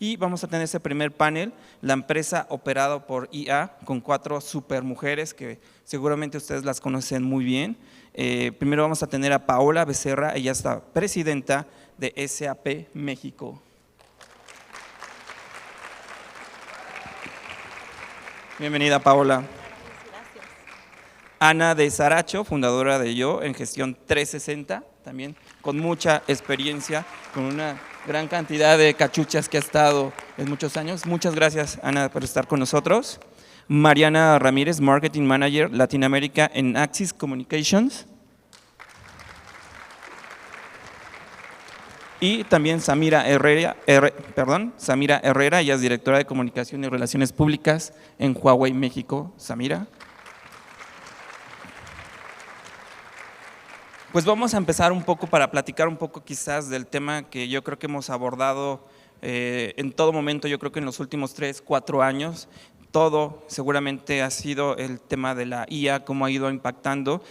y vamos a tener ese primer panel, la empresa operada por IA, con 4 supermujeres que seguramente ustedes las conocen muy bien. Primero vamos a tener a Paola Becerra, ella es la presidenta de SAP México. Bienvenida, Paola. Gracias. Ana de Saracho, fundadora de Yo en Gestión 360, también con mucha experiencia, con una gran cantidad de cachuchas que ha estado en muchos años. Muchas gracias, Ana, por estar con nosotros. Mariana Ramírez, Marketing Manager Latinoamérica en Axis Communications. Y también Samira Herrera, ella es directora de Comunicación y Relaciones Públicas en Huawei México. Samira. Pues vamos a empezar un poco para platicar un poco quizás del tema que yo creo que hemos abordado en todo momento, yo creo que en los últimos 3, 4 años. Todo seguramente ha sido el tema de la IA, cómo ha ido impactando,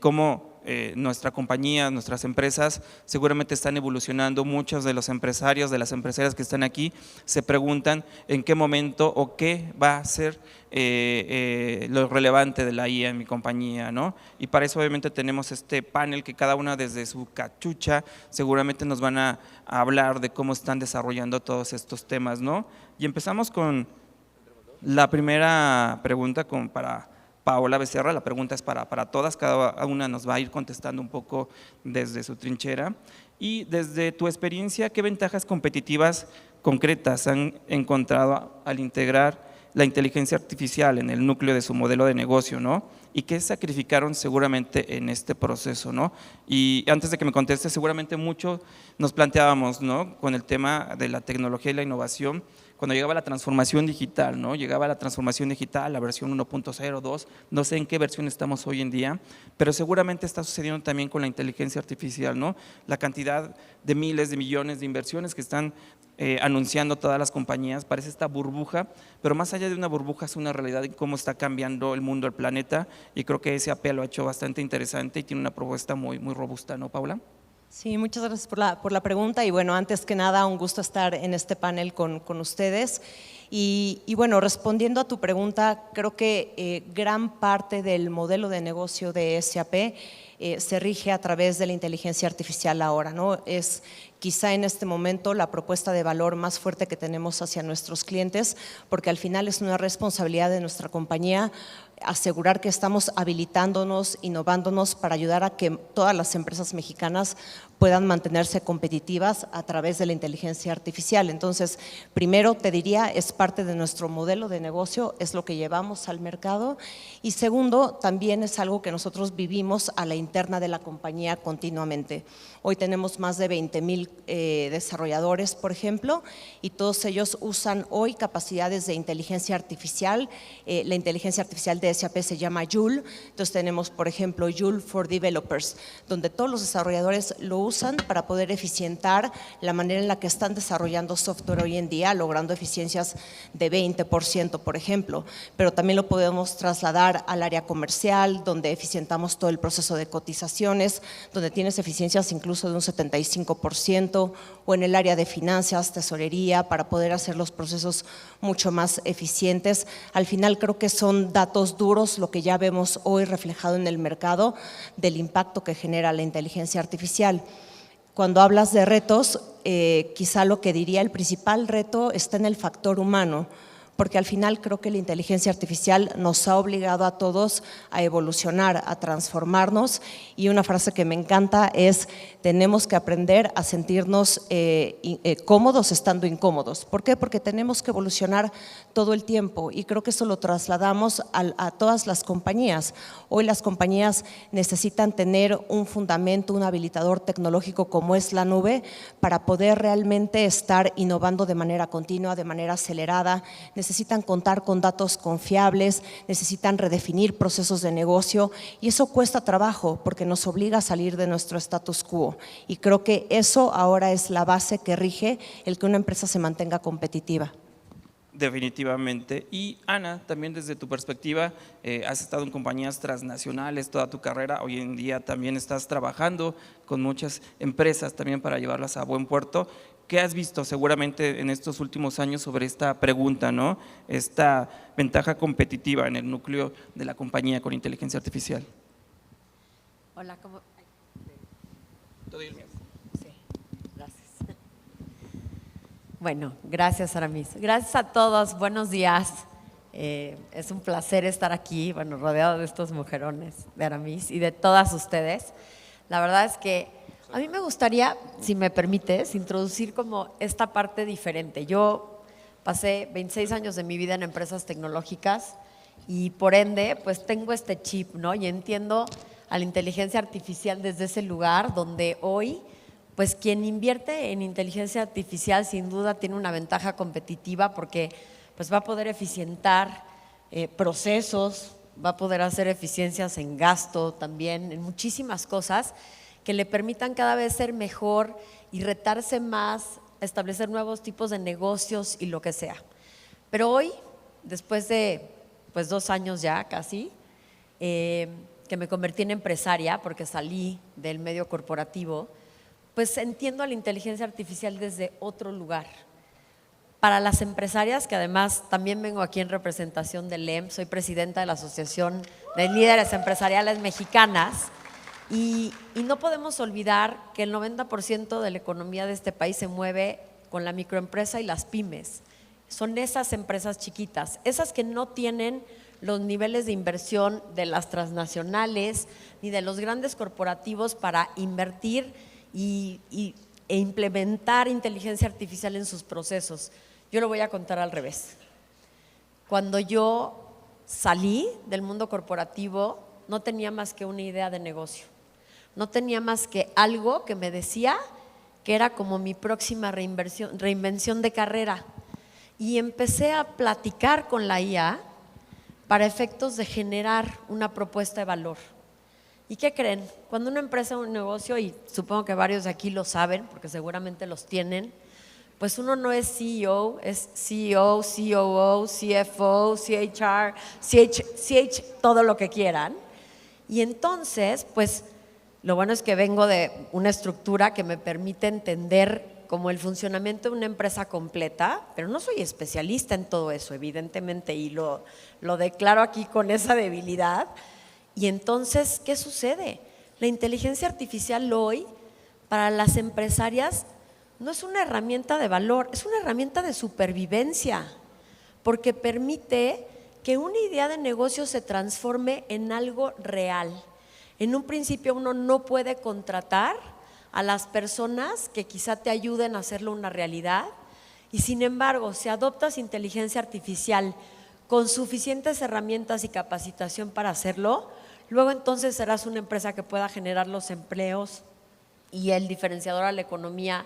cómo nuestra compañía, nuestras empresas seguramente están evolucionando. Muchos de los empresarios, de las empresarias que están aquí se preguntan en qué momento o qué va a ser lo relevante de la IA en mi compañía, ¿no? Y para eso obviamente tenemos este panel que cada una desde su cachucha seguramente nos van a hablar de cómo están desarrollando todos estos temas, ¿no? Y empezamos con la primera pregunta para Paola Becerra. La pregunta es para todas, cada una nos va a ir contestando un poco desde su trinchera. Y desde tu experiencia, ¿qué ventajas competitivas concretas han encontrado al integrar la inteligencia artificial en el núcleo de su modelo de negocio, ¿no? ¿Y qué sacrificaron seguramente en este proceso, ¿no? Y antes de que me conteste, seguramente mucho nos planteábamos, ¿no?, con el tema de la tecnología y la innovación, cuando llegaba la transformación digital, ¿no? Llegaba la transformación digital, la versión 1.0, 2, no sé en qué versión estamos hoy en día, pero seguramente está sucediendo también con la inteligencia artificial, ¿no? La cantidad de miles de millones de inversiones que están anunciando todas las compañías, parece esta burbuja, pero más allá de una burbuja es una realidad en cómo está cambiando el mundo, el planeta, y creo que SAP lo ha hecho bastante interesante y tiene una propuesta muy robusta, ¿no, Paula? Sí, muchas gracias por la pregunta y bueno, antes que nada un gusto estar en este panel con ustedes y bueno, respondiendo a tu pregunta, creo que gran parte del modelo de negocio de SAP se rige a través de la inteligencia artificial ahora, ¿no? Es quizá en este momento la propuesta de valor más fuerte que tenemos hacia nuestros clientes, porque al final es una responsabilidad de nuestra compañía asegurar que estamos habilitándonos, innovándonos para ayudar a que todas las empresas mexicanas puedan mantenerse competitivas a través de la inteligencia artificial. Entonces, primero te diría, es parte de nuestro modelo de negocio, es lo que llevamos al mercado y segundo, también es algo que nosotros vivimos a la interna de la compañía continuamente. Hoy tenemos más de 20,000 desarrolladores, por ejemplo, y todos ellos usan hoy capacidades de inteligencia artificial. La inteligencia artificial de SAP se llama Joule, entonces tenemos, por ejemplo, Joule for Developers, donde todos los desarrolladores lo usan para poder eficientar la manera en la que están desarrollando software hoy en día, logrando eficiencias de 20%, por ejemplo, pero también lo podemos trasladar al área comercial, donde eficientamos todo el proceso de cotizaciones, donde tienes eficiencias incluso de un 75%, o en el área de finanzas, tesorería, para poder hacer los procesos mucho más eficientes. Al final creo que son datos duros lo que ya vemos hoy reflejado en el mercado del impacto que genera la inteligencia artificial. Cuando hablas de retos, quizá lo que diría el principal reto está en el factor humano, porque al final creo que la inteligencia artificial nos ha obligado a todos a evolucionar, a transformarnos y una frase que me encanta es tenemos que aprender a sentirnos cómodos estando incómodos. ¿Por qué? Porque tenemos que evolucionar todo el tiempo y creo que eso lo trasladamos a todas las compañías. Hoy las compañías necesitan tener un fundamento, un habilitador tecnológico como es la nube para poder realmente estar innovando de manera continua, de manera acelerada. Necesitan contar con datos confiables, necesitan redefinir procesos de negocio y eso cuesta trabajo porque nos obliga a salir de nuestro status quo y creo que eso ahora es la base que rige el que una empresa se mantenga competitiva. Definitivamente. Y Ana, también desde tu perspectiva, has estado en compañías transnacionales toda tu carrera, hoy en día también estás trabajando con muchas empresas también para llevarlas a buen puerto. ¿Qué has visto seguramente en estos últimos años sobre esta pregunta, ¿no? Esta ventaja competitiva en el núcleo de la compañía con inteligencia artificial. Hola, ¿cómo? Todo el mío. Sí, gracias. Bueno, gracias, Aramis. Gracias a todos, buenos días. Es un placer estar aquí, bueno, rodeado de estos mujerones de Aramis y de todas ustedes. La verdad es que a mí me gustaría, si me permites, introducir como esta parte diferente. Yo pasé 26 años de mi vida en empresas tecnológicas y por ende, pues tengo este chip, ¿no? Y entiendo a la inteligencia artificial desde ese lugar donde hoy, pues quien invierte en inteligencia artificial sin duda tiene una ventaja competitiva porque pues va a poder eficientar procesos, va a poder hacer eficiencias en gasto también, en muchísimas cosas que le permitan cada vez ser mejor y retarse más, establecer nuevos tipos de negocios y lo que sea. Pero hoy, después de pues 2 años ya casi, que me convertí en empresaria porque salí del medio corporativo, pues entiendo a la inteligencia artificial desde otro lugar. Para las empresarias, que además también vengo aquí en representación del EM, soy presidenta de la Asociación de Líderes Empresariales Mexicanas y no podemos olvidar que el 90% de la economía de este país se mueve con la microempresa y las pymes. Son esas empresas chiquitas, esas que no tienen los niveles de inversión de las transnacionales ni de los grandes corporativos para invertir e implementar inteligencia artificial en sus procesos. Yo lo voy a contar al revés. Cuando yo salí del mundo corporativo, no tenía más que una idea de negocio. No tenía más que algo que me decía que era como mi próxima reinvención de carrera. Y empecé a platicar con la IA para efectos de generar una propuesta de valor. ¿Y qué creen? Cuando una empresa o un negocio, y supongo que varios de aquí lo saben, porque seguramente los tienen, pues uno no es CEO, es CEO, COO, CFO, CHR, CH, todo lo que quieran. Y entonces, pues lo bueno es que vengo de una estructura que me permite entender como el funcionamiento de una empresa completa, pero no soy especialista en todo eso, evidentemente, y lo declaro aquí con esa debilidad. Y entonces, ¿qué sucede? La inteligencia artificial hoy, para las empresarias, no es una herramienta de valor, es una herramienta de supervivencia, porque permite que una idea de negocio se transforme en algo real. En un principio uno no puede contratar a las personas que quizá te ayuden a hacerlo una realidad y sin embargo, si adoptas inteligencia artificial con suficientes herramientas y capacitación para hacerlo, luego entonces serás una empresa que pueda generar los empleos y el diferenciador a la economía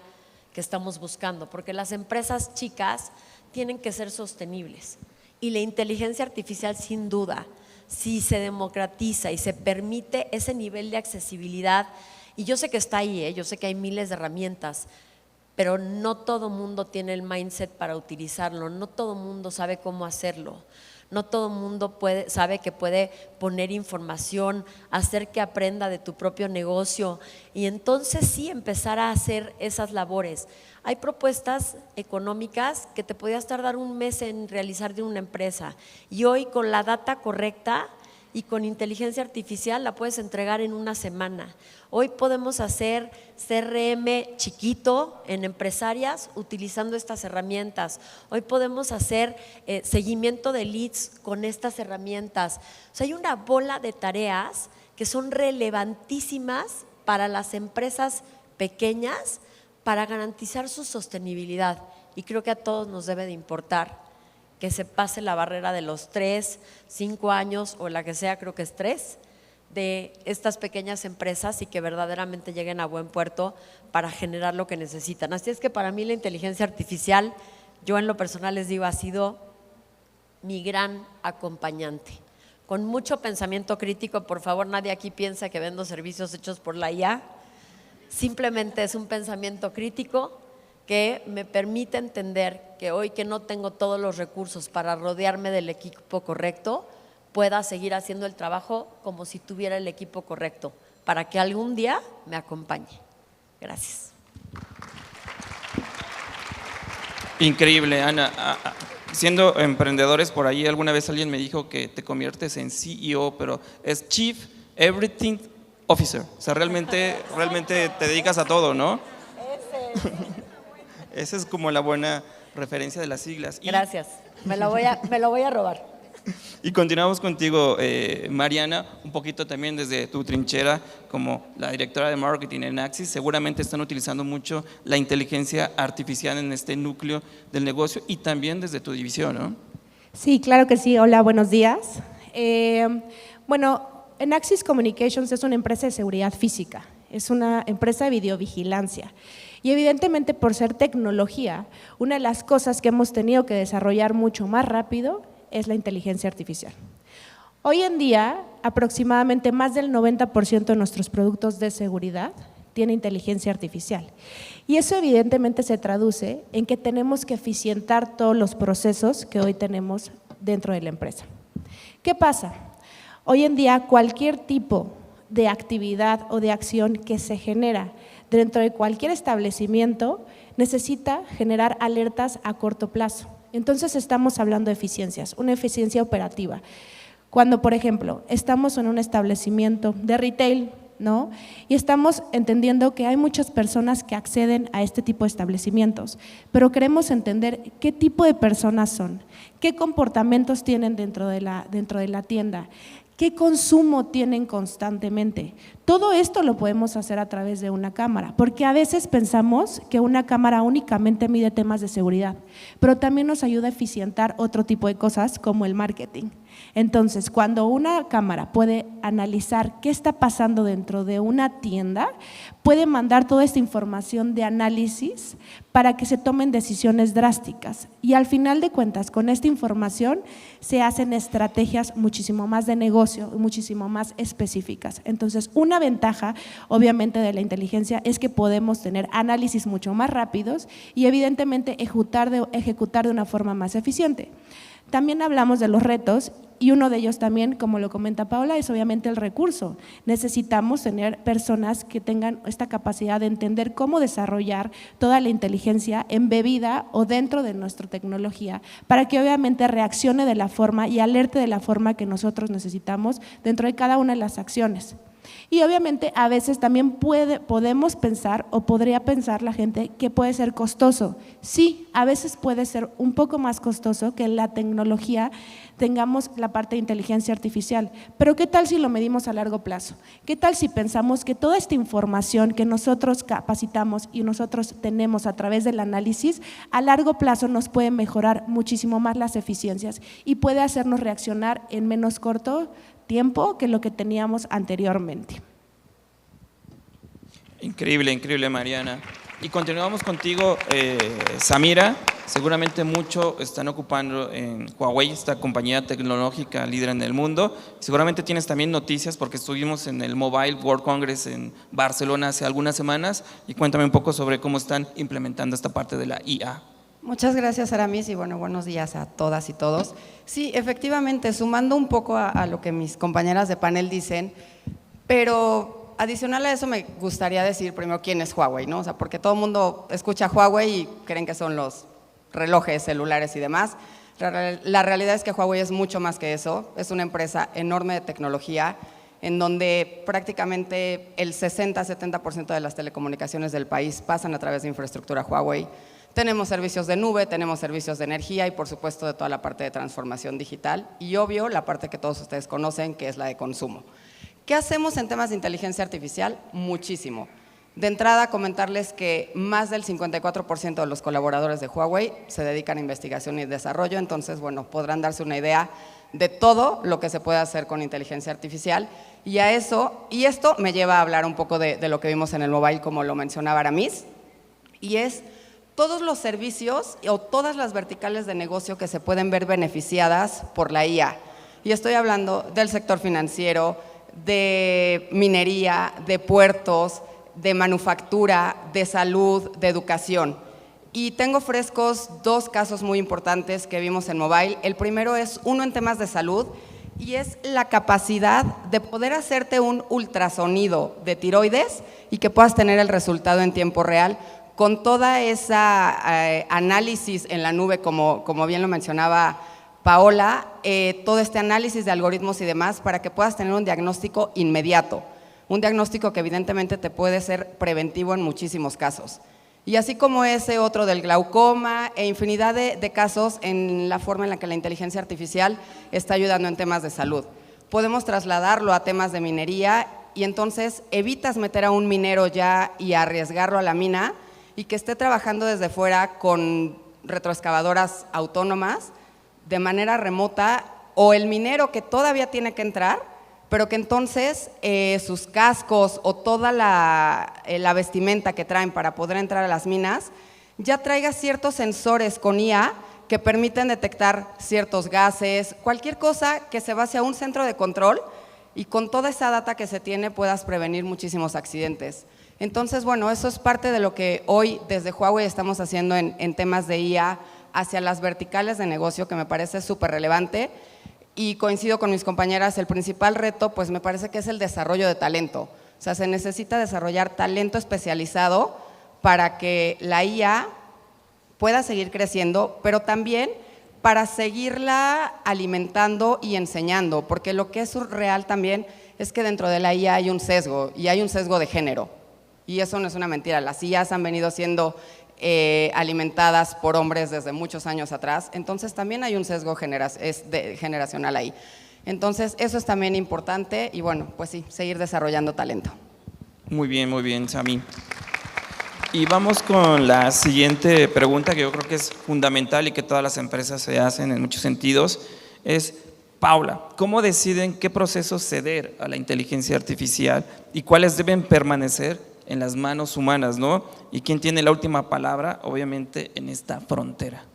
que estamos buscando, porque las empresas chicas tienen que ser sostenibles y la inteligencia artificial sin duda, si se democratiza y se permite ese nivel de accesibilidad, y yo sé que está ahí, yo sé que hay miles de herramientas, pero no todo mundo tiene el mindset para utilizarlo, no todo mundo sabe cómo hacerlo. No todo el mundo sabe que puede poner información, hacer que aprenda de tu propio negocio y entonces sí empezar a hacer esas labores. Hay propuestas económicas que te podías tardar 1 mes en realizar de una empresa y hoy con la data correcta y con inteligencia artificial la puedes entregar en 1 semana. Hoy podemos hacer CRM chiquito en empresarias utilizando estas herramientas. Hoy podemos hacer seguimiento de leads con estas herramientas. O sea, hay una bola de tareas que son relevantísimas para las empresas pequeñas para garantizar su sostenibilidad. Y creo que a todos nos debe de importar que se pase la barrera de los 3, 5 años o la que sea, creo que es 3, de estas pequeñas empresas y que verdaderamente lleguen a buen puerto para generar lo que necesitan. Así es que para mí la inteligencia artificial, yo en lo personal les digo, ha sido mi gran acompañante. Con mucho pensamiento crítico, por favor, nadie aquí piensa que vendo servicios hechos por la IA. Simplemente es un pensamiento crítico que me permite entender que hoy que no tengo todos los recursos para rodearme del equipo correcto, pueda seguir haciendo el trabajo como si tuviera el equipo correcto, para que algún día me acompañe. Gracias. Increíble, Ana. Siendo emprendedores, por ahí alguna vez alguien me dijo que te conviertes en CEO, pero es Chief Everything Officer. O sea, realmente te dedicas a todo, ¿no? Esa es como la buena referencia de las siglas. Gracias. Me lo voy a robar. Y continuamos contigo, Mariana, un poquito también desde tu trinchera como la directora de marketing en Axis. Seguramente están utilizando mucho la inteligencia artificial en este núcleo del negocio y también desde tu división, ¿no? Sí, claro que sí. Hola, buenos días. Bueno, en Axis Communications es una empresa de seguridad física, es una empresa de videovigilancia. Y evidentemente por ser tecnología, una de las cosas que hemos tenido que desarrollar mucho más rápido es la inteligencia artificial. Hoy en día, aproximadamente más del 90% de nuestros productos de seguridad tiene inteligencia artificial. Y eso evidentemente se traduce en que tenemos que eficientar todos los procesos que hoy tenemos dentro de la empresa. ¿Qué pasa? Hoy en día cualquier tipo de actividad o de acción que se genera dentro de cualquier establecimiento necesita generar alertas a corto plazo. Entonces estamos hablando de eficiencias, una eficiencia operativa. Cuando, por ejemplo, estamos en un establecimiento de retail, ¿no? Y estamos entendiendo que hay muchas personas que acceden a este tipo de establecimientos, pero queremos entender qué tipo de personas son, qué comportamientos tienen dentro de la tienda, qué consumo tienen constantemente. Todo esto lo podemos hacer a través de una cámara, porque a veces pensamos que una cámara únicamente mide temas de seguridad, pero también nos ayuda a eficientar otro tipo de cosas como el marketing. Entonces, cuando una cámara puede analizar qué está pasando dentro de una tienda, puede mandar toda esta información de análisis para que se tomen decisiones drásticas. Y al final de cuentas, con esta información se hacen estrategias muchísimo más de negocio, muchísimo más específicas. Entonces, una ventaja, obviamente, de la inteligencia es que podemos tener análisis mucho más rápidos y evidentemente ejecutar de una forma más eficiente. También hablamos de los retos y uno de ellos también, como lo comenta Paola, es obviamente el recurso. Necesitamos tener personas que tengan esta capacidad de entender cómo desarrollar toda la inteligencia embebida o dentro de nuestra tecnología para que obviamente reaccione de la forma y alerte de la forma que nosotros necesitamos dentro de cada una de las acciones. Y obviamente a veces también podemos pensar o podría pensar la gente que puede ser costoso. Sí, a veces puede ser un poco más costoso que en la tecnología tengamos la parte de inteligencia artificial, pero ¿qué tal si lo medimos a largo plazo? ¿Qué tal si pensamos que toda esta información que nosotros capacitamos y nosotros tenemos a través del análisis, a largo plazo nos puede mejorar muchísimo más las eficiencias y puede hacernos reaccionar en menos corto tiempo que lo que teníamos anteriormente? Increíble, increíble, Mariana. Y continuamos contigo, Samira. Seguramente mucho están ocupando en Huawei, esta compañía tecnológica líder en el mundo. Seguramente tienes también noticias porque estuvimos en el Mobile World Congress en Barcelona hace algunas semanas. Y cuéntame un poco sobre cómo están implementando esta parte de la IA. Muchas gracias, Aramis, y bueno, buenos días a todas y todos. Sí, efectivamente, sumando un poco a lo que mis compañeras de panel dicen, pero adicional a eso me gustaría decir primero quién es Huawei, ¿no? O sea, porque todo el mundo escucha Huawei y creen que son los relojes, celulares y demás. La realidad es que Huawei es mucho más que eso, es una empresa enorme de tecnología en donde prácticamente el 60-70% de las telecomunicaciones del país pasan a través de infraestructura Huawei. Tenemos servicios de nube, tenemos servicios de energía y por supuesto de toda la parte de transformación digital y obvio la parte que todos ustedes conocen que es la de consumo. ¿Qué hacemos en temas de inteligencia artificial? Muchísimo. De entrada comentarles que más del 54% de los colaboradores de Huawei se dedican a investigación y desarrollo, entonces bueno, podrán darse una idea de todo lo que se puede hacer con inteligencia artificial y esto me lleva a hablar un poco de lo que vimos en el mobile como lo mencionaba Aramis y es todos los servicios o todas las verticales de negocio que se pueden ver beneficiadas por la IA. Y estoy hablando del sector financiero, de minería, de puertos, de manufactura, de salud, de educación. Y tengo frescos dos casos muy importantes que vimos en mobile. El primero es uno en temas de salud y es la capacidad de poder hacerte un ultrasonido de tiroides y que puedas tener el resultado en tiempo real con toda esa análisis en la nube, como bien lo mencionaba Paola, todo este análisis de algoritmos y demás para que puedas tener un diagnóstico inmediato, un diagnóstico que evidentemente te puede ser preventivo en muchísimos casos. Y así como ese otro del glaucoma e infinidad de casos en la forma en la que la inteligencia artificial está ayudando en temas de salud. Podemos trasladarlo a temas de minería y entonces evitas meter a un minero ya y arriesgarlo a la mina y que esté trabajando desde fuera con retroexcavadoras autónomas de manera remota, o el minero que todavía tiene que entrar, pero que entonces sus cascos o toda la vestimenta que traen para poder entrar a las minas ya traiga ciertos sensores con IA que permiten detectar ciertos gases, cualquier cosa que se va hacia un centro de control y con toda esa data que se tiene puedas prevenir muchísimos accidentes. Entonces, bueno, eso es parte de lo que hoy desde Huawei estamos haciendo en temas de IA hacia las verticales de negocio, que me parece súper relevante. Y coincido con mis compañeras, el principal reto pues me parece que es el desarrollo de talento. O sea, se necesita desarrollar talento especializado para que la IA pueda seguir creciendo, pero también para seguirla alimentando y enseñando, porque lo que es real también es que dentro de la IA hay un sesgo, y hay un sesgo de género. Y eso no es una mentira, las IAs han venido siendo alimentadas por hombres desde muchos años atrás, entonces también hay un sesgo generacional ahí. Entonces eso es también importante y bueno, pues sí, seguir desarrollando talento. Muy bien, Sami. Y vamos con la siguiente pregunta que yo creo que es fundamental y que todas las empresas se hacen en muchos sentidos, es: Paula, ¿cómo deciden qué procesos ceder a la inteligencia artificial y cuáles deben permanecer en las manos humanas, ¿no? ¿Y quién tiene la última palabra, obviamente, en esta frontera?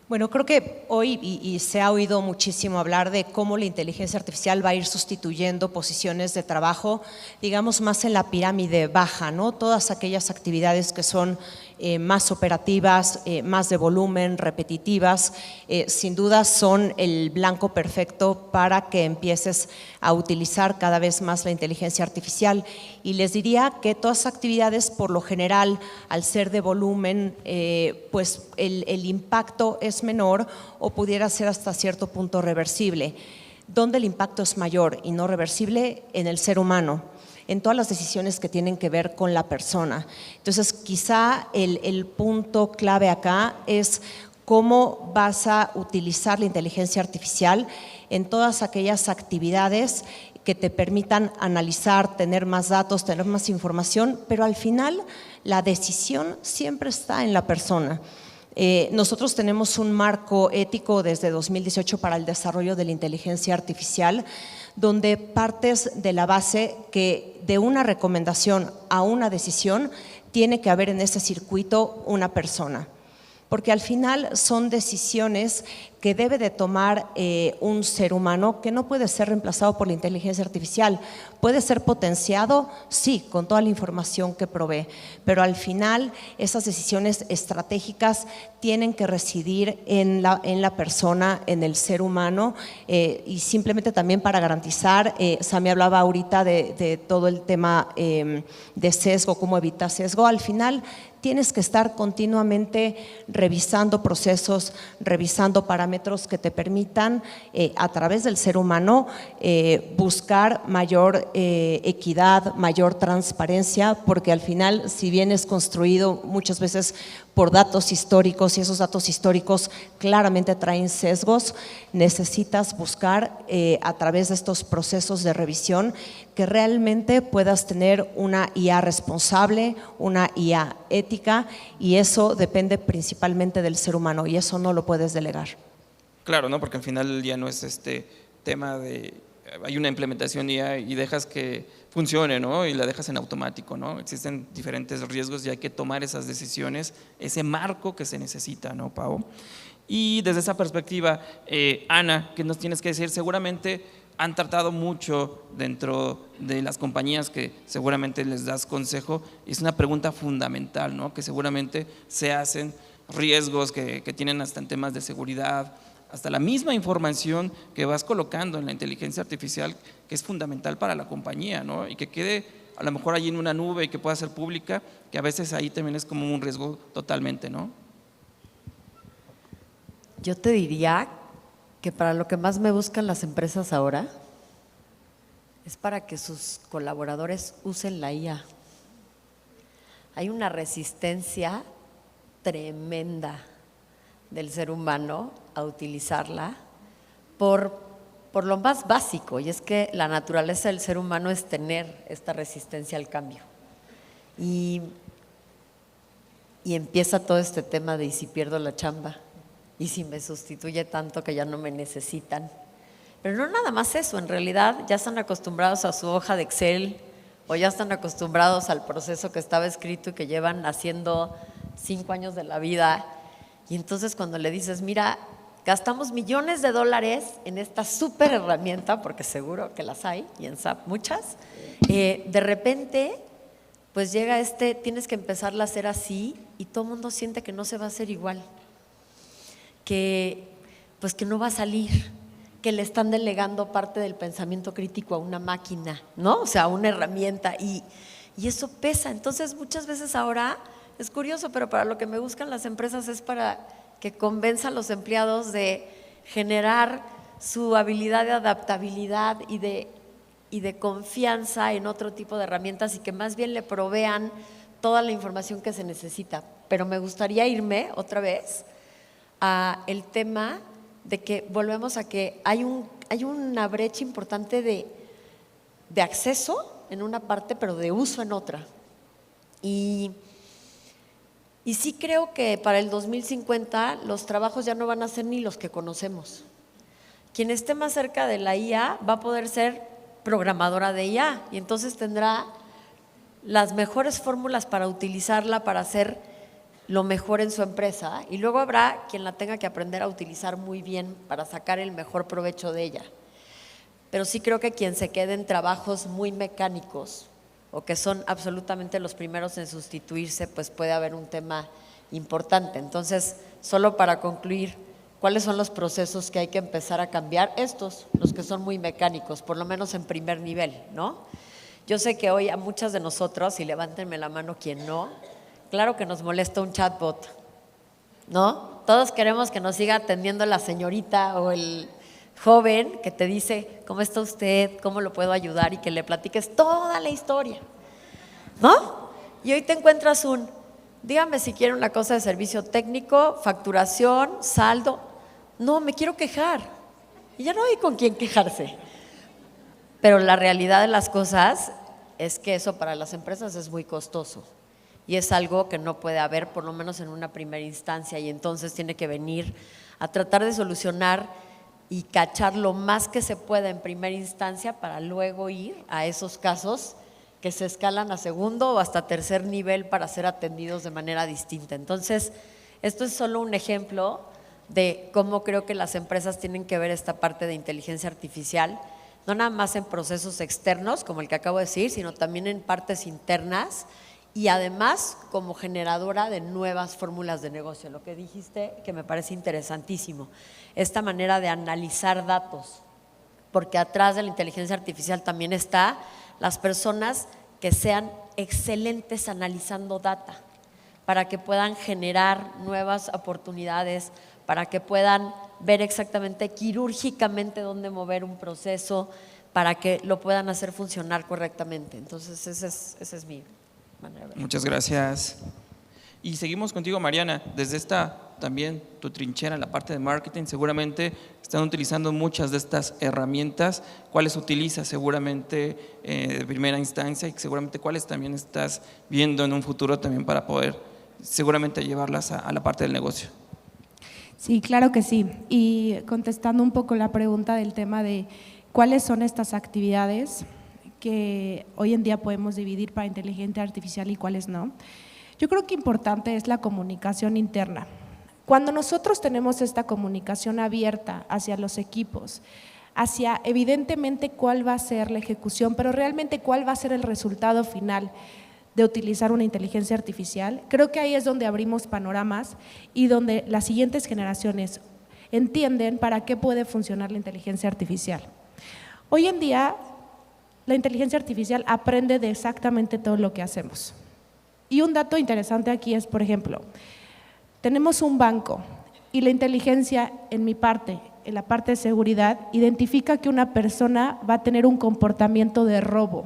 Bueno, creo que hoy y se ha oído muchísimo hablar de cómo la inteligencia artificial va a ir sustituyendo posiciones de trabajo, digamos más en la pirámide baja, ¿no? Todas aquellas actividades que son más operativas, más de volumen, repetitivas, sin duda son el blanco perfecto para que empieces a utilizar cada vez más la inteligencia artificial. Y les diría que todas las actividades, por lo general, al ser de volumen, pues el impacto es menor o pudiera ser hasta cierto punto reversible. ¿Dónde el impacto es mayor y no reversible? En el ser humano, en todas las decisiones que tienen que ver con la persona. Entonces, quizá el punto clave acá es cómo vas a utilizar la inteligencia artificial en todas aquellas actividades que te permitan analizar, tener más datos, tener más información, pero al final la decisión siempre está en la persona. Nosotros tenemos un marco ético desde 2018 para el desarrollo de la inteligencia artificial, donde partes de la base que de una recomendación a una decisión tiene que haber en ese circuito una persona. Porque al final son decisiones que debe de tomar un ser humano que no puede ser reemplazado por la inteligencia artificial. Puede ser potenciado, sí, con toda la información que provee, pero al final esas decisiones estratégicas tienen que residir en la persona, en el ser humano, y simplemente también para garantizar, Sami hablaba ahorita de todo el tema de sesgo, cómo evitar sesgo. Al final tienes que estar continuamente revisando procesos, revisando parámetros que te permitan a través del ser humano buscar mayor equidad, mayor transparencia, porque al final, si bien es construido muchas veces por datos históricos y esos datos históricos claramente traen sesgos, necesitas buscar a través de estos procesos de revisión que realmente puedas tener una IA responsable, una IA ética, y eso depende principalmente del ser humano y eso no lo puedes delegar. Claro, ¿no? Porque al final del día no es este tema de hay una implementación IA y dejas que funcione, ¿no? Y la dejas en automático, ¿no? Existen diferentes riesgos y hay que tomar esas decisiones, ese marco que se necesita, ¿no, Pau? Y desde esa perspectiva, Ana, ¿qué nos tienes que decir? Seguramente han tratado mucho dentro de las compañías que seguramente les das consejo, y es una pregunta fundamental, ¿no? Que seguramente se hacen, riesgos que tienen hasta en temas de seguridad, hasta la misma información que vas colocando en la inteligencia artificial, que es fundamental para la compañía, ¿no? Y que quede a lo mejor allí en una nube y que pueda ser pública, que a veces ahí también es como un riesgo totalmente, ¿no? Yo te diría que para lo que más me buscan las empresas ahora es para que sus colaboradores usen la IA. Hay una resistencia tremenda del ser humano a utilizarla por lo más básico, y es que la naturaleza del ser humano es tener esta resistencia al cambio. Y empieza todo este tema de ¿y si pierdo la chamba? ¿Y si me sustituye tanto que ya no me necesitan? Pero no nada más eso, en realidad ya están acostumbrados a su hoja de Excel o ya están acostumbrados al proceso que estaba escrito y que llevan haciendo 5 años de la vida. Y entonces cuando le dices, mira, gastamos millones de dólares en esta súper herramienta, porque seguro que las hay, y en SAP muchas, de repente pues llega tienes que empezarla a hacer así y todo el mundo siente que no se va a hacer igual, que no va a salir, que le están delegando parte del pensamiento crítico a una máquina, ¿no? O sea, a una herramienta, y eso pesa. Entonces muchas veces ahora, es curioso, pero para lo que me buscan las empresas es para que convenza a los empleados de generar su habilidad de adaptabilidad y de confianza en otro tipo de herramientas, y que más bien le provean toda la información que se necesita. Pero me gustaría irme otra vez a el tema de que volvemos a que hay una brecha importante de acceso en una parte, pero de uso en otra. Y sí creo que para el 2050 los trabajos ya no van a ser ni los que conocemos. Quien esté más cerca de la IA va a poder ser programadora de IA, y entonces tendrá las mejores fórmulas para utilizarla para hacer lo mejor en su empresa, y luego habrá quien la tenga que aprender a utilizar muy bien para sacar el mejor provecho de ella. Pero sí creo que quien se quede en trabajos muy mecánicos o que son absolutamente los primeros en sustituirse, pues puede haber un tema importante. Entonces, solo para concluir, ¿cuáles son los procesos que hay que empezar a cambiar? Los que son muy mecánicos, por lo menos en primer nivel, ¿no? Yo sé que hoy a muchas de nosotros, y levántenme la mano quien no, claro que nos molesta un chatbot, ¿no? Todos queremos que nos siga atendiendo la señorita o el joven que te dice, ¿cómo está usted? ¿Cómo lo puedo ayudar? Y que le platiques toda la historia, ¿no? Y hoy te encuentras dígame si quiere una cosa de servicio técnico, facturación, saldo. No, me quiero quejar. Y ya no hay con quién quejarse. Pero la realidad de las cosas es que eso para las empresas es muy costoso. Y es algo que no puede haber, por lo menos en una primera instancia, y entonces tiene que venir a tratar de solucionar y cachar lo más que se pueda en primera instancia para luego ir a esos casos que se escalan a segundo o hasta tercer nivel para ser atendidos de manera distinta. Entonces, esto es solo un ejemplo de cómo creo que las empresas tienen que ver esta parte de inteligencia artificial, no nada más en procesos externos, como el que acabo de decir, sino también en partes internas, y además como generadora de nuevas fórmulas de negocio. Lo que dijiste, que me parece interesantísimo, esta manera de analizar datos, porque atrás de la inteligencia artificial también está las personas que sean excelentes analizando data, para que puedan generar nuevas oportunidades, para que puedan ver exactamente quirúrgicamente dónde mover un proceso, para que lo puedan hacer funcionar correctamente. Entonces, ese es mi manera de ver. Muchas gracias. Y seguimos contigo, Mariana. Desde también tu trinchera en la parte de marketing, seguramente están utilizando muchas de estas herramientas. ¿Cuáles utilizas seguramente de primera instancia, y seguramente cuáles también estás viendo en un futuro también para poder seguramente llevarlas a la parte del negocio? Sí, claro que sí. Y contestando un poco la pregunta del tema de cuáles son estas actividades que hoy en día podemos dividir para inteligencia artificial y cuáles no. Yo creo que importante es la comunicación interna. Cuando nosotros tenemos esta comunicación abierta hacia los equipos, hacia evidentemente cuál va a ser la ejecución, pero realmente cuál va a ser el resultado final de utilizar una inteligencia artificial, creo que ahí es donde abrimos panoramas y donde las siguientes generaciones entienden para qué puede funcionar la inteligencia artificial. Hoy en día la inteligencia artificial aprende de exactamente todo lo que hacemos. Y un dato interesante aquí es, por ejemplo, tenemos un banco y la inteligencia en mi parte, en la parte de seguridad, identifica que una persona va a tener un comportamiento de robo.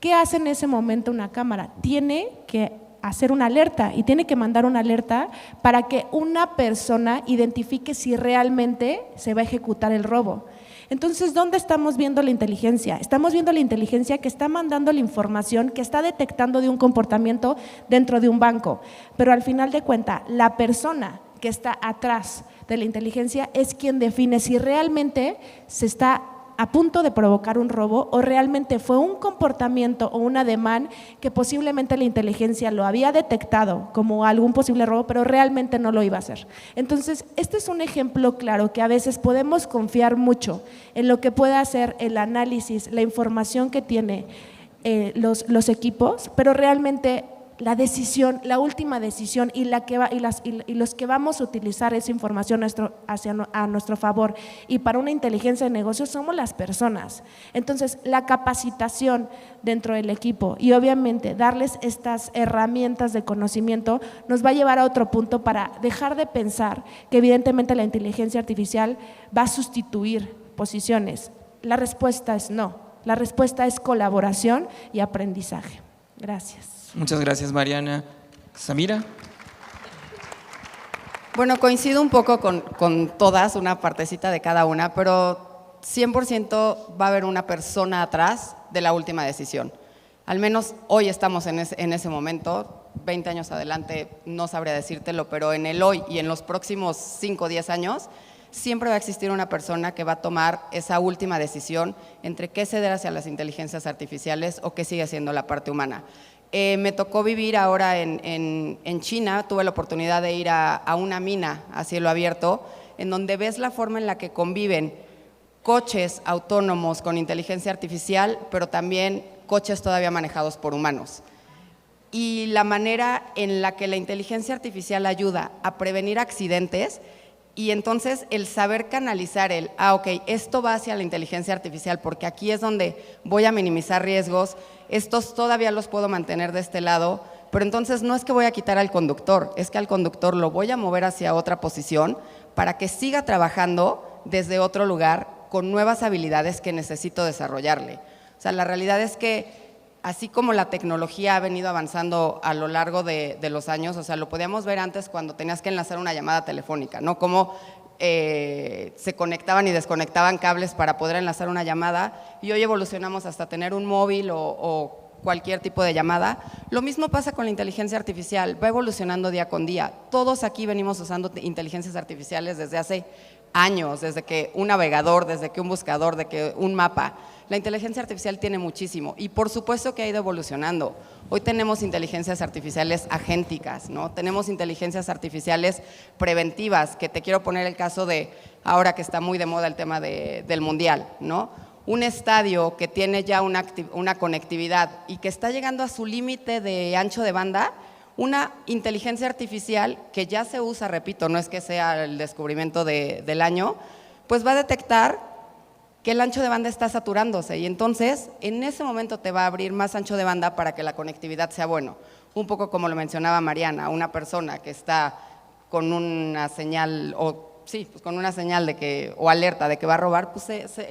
¿Qué hace en ese momento una cámara? Tiene que hacer una alerta y tiene que mandar una alerta para que una persona identifique si realmente se va a ejecutar el robo. Entonces, ¿dónde estamos viendo la inteligencia? Estamos viendo la inteligencia que está mandando la información, que está detectando de un comportamiento dentro de un banco, pero al final de cuentas, la persona que está atrás de la inteligencia es quien define si realmente se está a punto de provocar un robo o realmente fue un comportamiento o un ademán que posiblemente la inteligencia lo había detectado como algún posible robo, pero realmente no lo iba a hacer. Entonces, este es un ejemplo claro que a veces podemos confiar mucho en lo que pueda hacer el análisis, la información que tiene los equipos, pero realmente la decisión, la última decisión y los que vamos a utilizar esa información a nuestro favor y para una inteligencia de negocios somos las personas. Entonces, la capacitación dentro del equipo y obviamente darles estas herramientas de conocimiento nos va a llevar a otro punto para dejar de pensar que evidentemente la inteligencia artificial va a sustituir posiciones. La respuesta es no, la respuesta es colaboración y aprendizaje. Gracias. Muchas gracias, Mariana. Samira. Bueno, coincido un poco con todas, una partecita de cada una, pero 100% va a haber una persona atrás de la última decisión. Al menos hoy estamos en ese momento, 20 años adelante no sabría decírtelo, pero en el hoy y en los próximos 5 o 10 años siempre va a existir una persona que va a tomar esa última decisión entre qué ceder hacia las inteligencias artificiales o qué sigue siendo la parte humana. Me tocó vivir ahora en China, tuve la oportunidad de ir a una mina a cielo abierto, en donde ves la forma en la que conviven coches autónomos con inteligencia artificial, pero también coches todavía manejados por humanos. Y la manera en la que la inteligencia artificial ayuda a prevenir accidentes y entonces el saber canalizar ok, esto va hacia la inteligencia artificial porque aquí es donde voy a minimizar riesgos, estos todavía los puedo mantener de este lado, pero entonces no es que voy a quitar al conductor, es que al conductor lo voy a mover hacia otra posición para que siga trabajando desde otro lugar con nuevas habilidades que necesito desarrollarle. O sea, la realidad es que así como la tecnología ha venido avanzando a lo largo de los años, o sea, lo podíamos ver antes cuando tenías que enlazar una llamada telefónica, ¿no? Cómo se conectaban y desconectaban cables para poder enlazar una llamada y hoy evolucionamos hasta tener un móvil o cualquier tipo de llamada. Lo mismo pasa con la inteligencia artificial, va evolucionando día con día. Todos aquí venimos usando inteligencias artificiales desde hace años, desde que un navegador, desde que un buscador, de que un mapa. La inteligencia artificial tiene muchísimo y por supuesto que ha ido evolucionando. Hoy tenemos inteligencias artificiales agénticas, ¿no? Tenemos inteligencias artificiales preventivas, que te quiero poner el caso de ahora que está muy de moda el tema del mundial, ¿no? Un estadio que tiene ya una conectividad y que está llegando a su límite de ancho de banda, una inteligencia artificial que ya se usa, repito, no es que sea el descubrimiento del año, pues va a detectar que el ancho de banda está saturándose y entonces en ese momento te va a abrir más ancho de banda para que la conectividad sea bueno. Un poco como lo mencionaba Mariana, una persona que está con una señal con una señal de que, o alerta de que va a robar, pues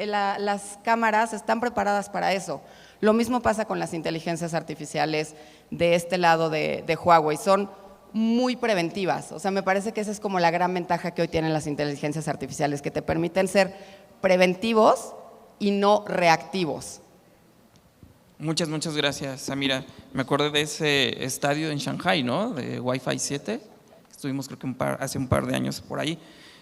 las cámaras están preparadas para eso. Lo mismo pasa con las inteligencias artificiales de este lado de Huawei, son muy preventivas. O sea, me parece que esa es como la gran ventaja que hoy tienen las inteligencias artificiales, que te permiten ser preventivos y no reactivos. Muchas gracias, Samira. Me acordé de ese estadio en Shanghai, ¿no? De Wi-Fi 7. Estuvimos creo que hace un par de años por ahí.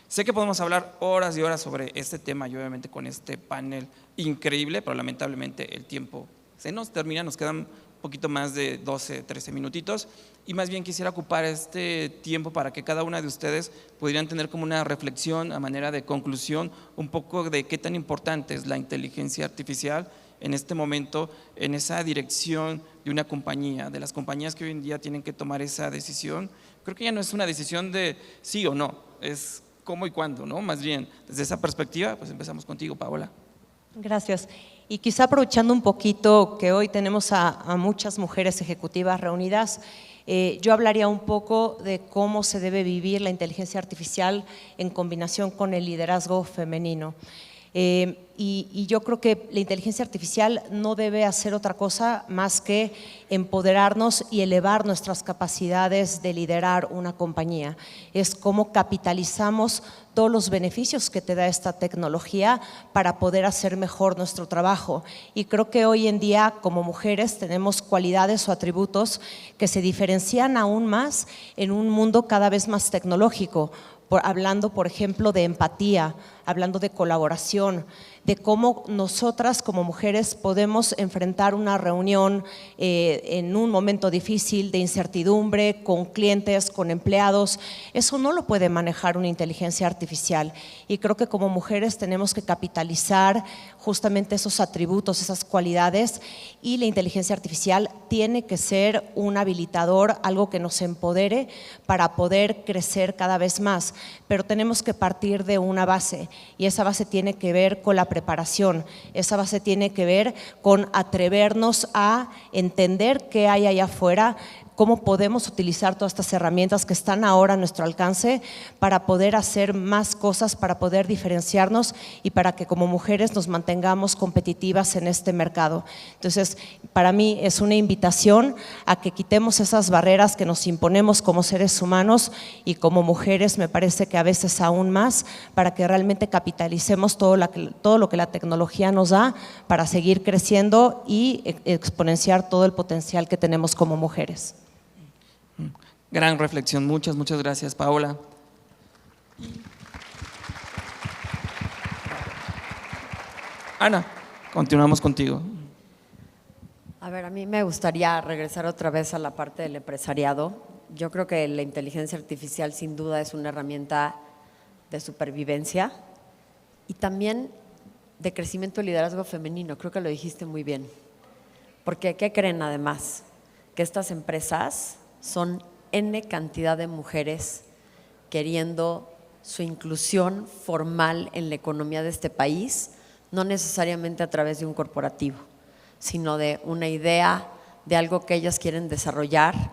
Sé que podemos hablar horas y horas sobre este tema y obviamente con este panel increíble, pero lamentablemente el tiempo se nos termina, nos quedan un poquito más de 12, 13 minutitos y más bien quisiera ocupar este tiempo para que cada una de ustedes pudieran tener como una reflexión a manera de conclusión un poco de qué tan importante es la inteligencia artificial en este momento, en esa dirección de una compañía, de las compañías que hoy en día tienen que tomar esa decisión. Creo que ya no es una decisión de sí o no, es cómo y cuándo, ¿no? Más bien, desde esa perspectiva, pues empezamos contigo, Paola. Gracias. Y quizá aprovechando un poquito que hoy tenemos a muchas mujeres ejecutivas reunidas, yo hablaría un poco de cómo se debe vivir la inteligencia artificial en combinación con el liderazgo femenino. Y yo creo que la inteligencia artificial no debe hacer otra cosa más que empoderarnos y elevar nuestras capacidades de liderar una compañía. Es cómo capitalizamos todos los beneficios que te da esta tecnología para poder hacer mejor nuestro trabajo. Y creo que hoy en día, como mujeres, tenemos cualidades o atributos que se diferencian aún más en un mundo cada vez más tecnológico. Hablando, por ejemplo, de empatía, hablando de colaboración, de cómo nosotras como mujeres podemos enfrentar una reunión en un momento difícil de incertidumbre con clientes, con empleados. Eso no lo puede manejar una inteligencia artificial y creo que como mujeres tenemos que capitalizar justamente esos atributos, esas cualidades, y la inteligencia artificial tiene que ser un habilitador, algo que nos empodere para poder crecer cada vez más, pero tenemos que partir de una base y esa base tiene que ver con la preparación, esa base tiene que ver con atrevernos a entender qué hay allá afuera, cómo podemos utilizar todas estas herramientas que están ahora a nuestro alcance para poder hacer más cosas, para poder diferenciarnos y para que como mujeres nos mantengamos competitivas en este mercado. Entonces, para mí es una invitación a que quitemos esas barreras que nos imponemos como seres humanos y como mujeres me parece que a veces aún más, para que realmente capitalicemos todo lo que la tecnología nos da para seguir creciendo y exponenciar todo el potencial que tenemos como mujeres. Gran reflexión, muchas gracias, Paola. Ana, continuamos contigo. A ver, a mí me gustaría regresar otra vez a la parte del empresariado. Yo creo que la inteligencia artificial sin duda es una herramienta de supervivencia y también de crecimiento y liderazgo femenino. Creo que lo dijiste muy bien. Porque, ¿qué creen además? Que estas empresas son N cantidad de mujeres queriendo su inclusión formal en la economía de este país, no necesariamente a través de un corporativo, sino de una idea, de algo que ellas quieren desarrollar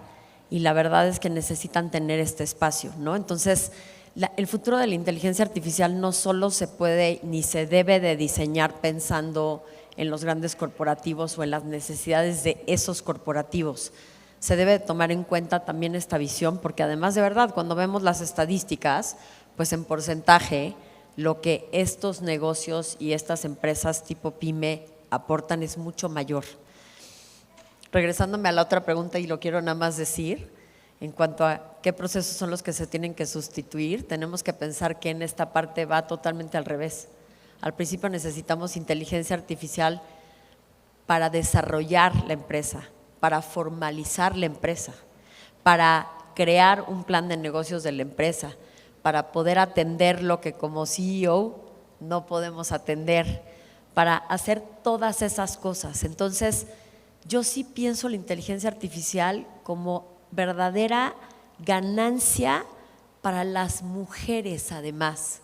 y la verdad es que necesitan tener este espacio, ¿no? Entonces, el futuro de la inteligencia artificial no solo se puede ni se debe de diseñar pensando en los grandes corporativos o en las necesidades de esos corporativos. Se debe tomar en cuenta también esta visión, porque además de verdad, cuando vemos las estadísticas, pues en porcentaje, lo que estos negocios y estas empresas tipo PYME aportan es mucho mayor. Regresándome a la otra pregunta, y lo quiero nada más decir, en cuanto a qué procesos son los que se tienen que sustituir, tenemos que pensar que en esta parte va totalmente al revés. Al principio necesitamos inteligencia artificial para desarrollar la empresa, para formalizar la empresa, para crear un plan de negocios de la empresa, para poder atender lo que como CEO no podemos atender, para hacer todas esas cosas. Entonces, yo sí pienso la inteligencia artificial como verdadera ganancia para las mujeres además,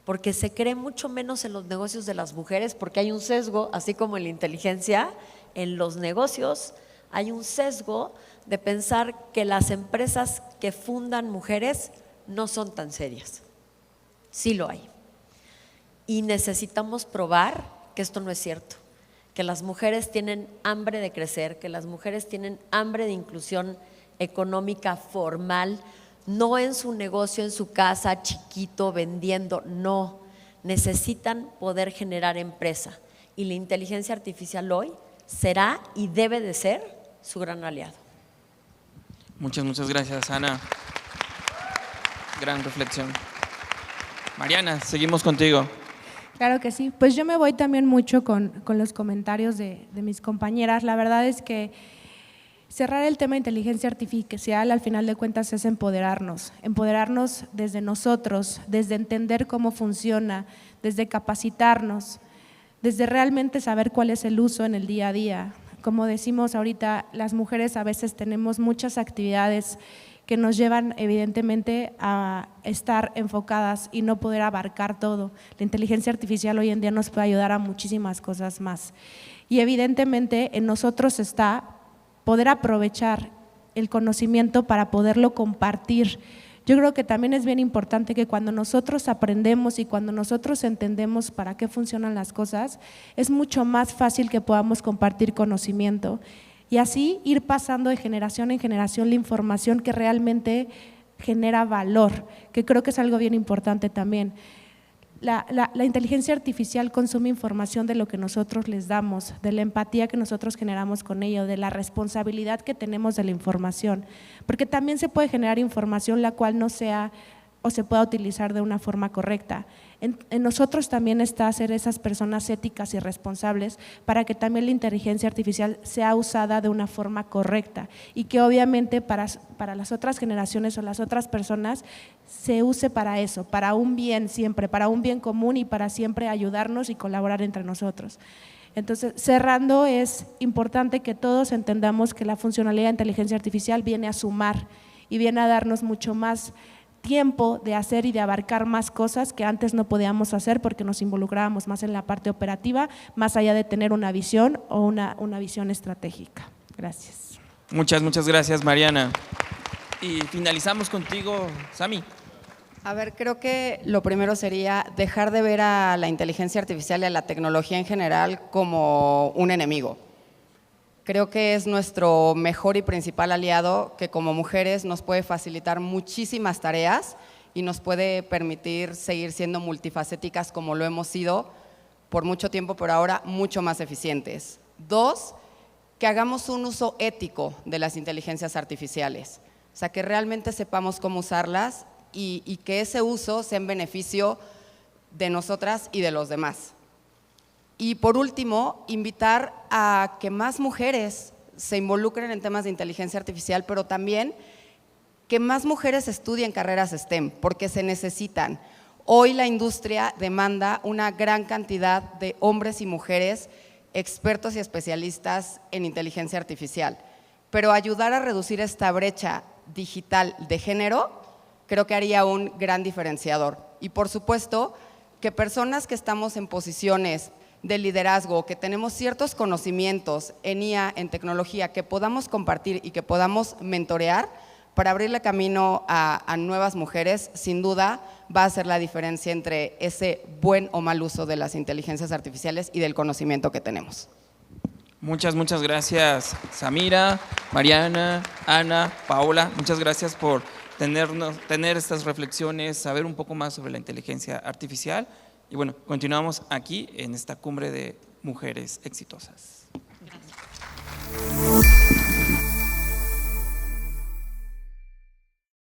porque se cree mucho menos en los negocios de las mujeres, porque hay un sesgo, así como en la inteligencia, en los negocios hay un sesgo de pensar que las empresas que fundan mujeres no son tan serias. Sí lo hay. Y necesitamos probar que esto no es cierto, que las mujeres tienen hambre de crecer, que las mujeres tienen hambre de inclusión económica formal, no en su negocio, en su casa, chiquito, vendiendo, no. Necesitan poder generar empresa y la inteligencia artificial hoy será y debe de ser su gran aliado. Muchas gracias, Ana. Gran reflexión. Mariana, seguimos contigo. Claro que sí. Pues yo me voy también mucho con los comentarios de mis compañeras. La verdad es que cerrar el tema de inteligencia artificial al final de cuentas es empoderarnos desde nosotros, desde entender cómo funciona, desde capacitarnos, desde realmente saber cuál es el uso en el día a día. Como decimos ahorita, las mujeres a veces tenemos muchas actividades que nos llevan evidentemente a estar enfocadas y no poder abarcar todo. La inteligencia artificial hoy en día nos puede ayudar a muchísimas cosas más. Y evidentemente en nosotros está poder aprovechar el conocimiento para poderlo compartir. Yo creo que también es bien importante que cuando nosotros aprendemos y cuando nosotros entendemos para qué funcionan las cosas, es mucho más fácil que podamos compartir conocimiento y así ir pasando de generación en generación la información que realmente genera valor, que creo que es algo bien importante también. La inteligencia artificial consume información de lo que nosotros les damos, de la empatía que nosotros generamos con ello, de la responsabilidad que tenemos de la información, porque también se puede generar información la cual no sea o se pueda utilizar de una forma correcta. En nosotros también está ser esas personas éticas y responsables para que también la inteligencia artificial sea usada de una forma correcta y que obviamente para las otras generaciones o las otras personas se use para eso, para un bien siempre, para un bien común y para siempre ayudarnos y colaborar entre nosotros. Entonces, cerrando, es importante que todos entendamos que la funcionalidad de inteligencia artificial viene a sumar y viene a darnos mucho más tiempo de hacer y de abarcar más cosas que antes no podíamos hacer porque nos involucrábamos más en la parte operativa, más allá de tener una visión o una visión estratégica. Gracias. Muchas gracias, Mariana. Y finalizamos contigo, Sami. A ver, creo que lo primero sería dejar de ver a la inteligencia artificial y a la tecnología en general como un enemigo. Creo que es nuestro mejor y principal aliado que como mujeres nos puede facilitar muchísimas tareas y nos puede permitir seguir siendo multifacéticas como lo hemos sido por mucho tiempo, pero ahora mucho más eficientes. 2, que hagamos un uso ético de las inteligencias artificiales, o sea, que realmente sepamos cómo usarlas y que ese uso sea en beneficio de nosotras y de los demás. Y por último, invitar a que más mujeres se involucren en temas de inteligencia artificial, pero también que más mujeres estudien carreras STEM, porque se necesitan. Hoy la industria demanda una gran cantidad de hombres y mujeres expertos y especialistas en inteligencia artificial, pero ayudar a reducir esta brecha digital de género creo que haría un gran diferenciador. Y por supuesto, que personas que estamos en posiciones de liderazgo, que tenemos ciertos conocimientos en IA, en tecnología, que podamos compartir y que podamos mentorear para abrirle camino a nuevas mujeres, sin duda va a ser la diferencia entre ese buen o mal uso de las inteligencias artificiales y del conocimiento que tenemos. Muchas gracias, Samira, Mariana, Ana, Paola. Muchas gracias por tener estas reflexiones, saber un poco más sobre la inteligencia artificial. Y bueno, continuamos aquí en esta cumbre de mujeres exitosas. Gracias.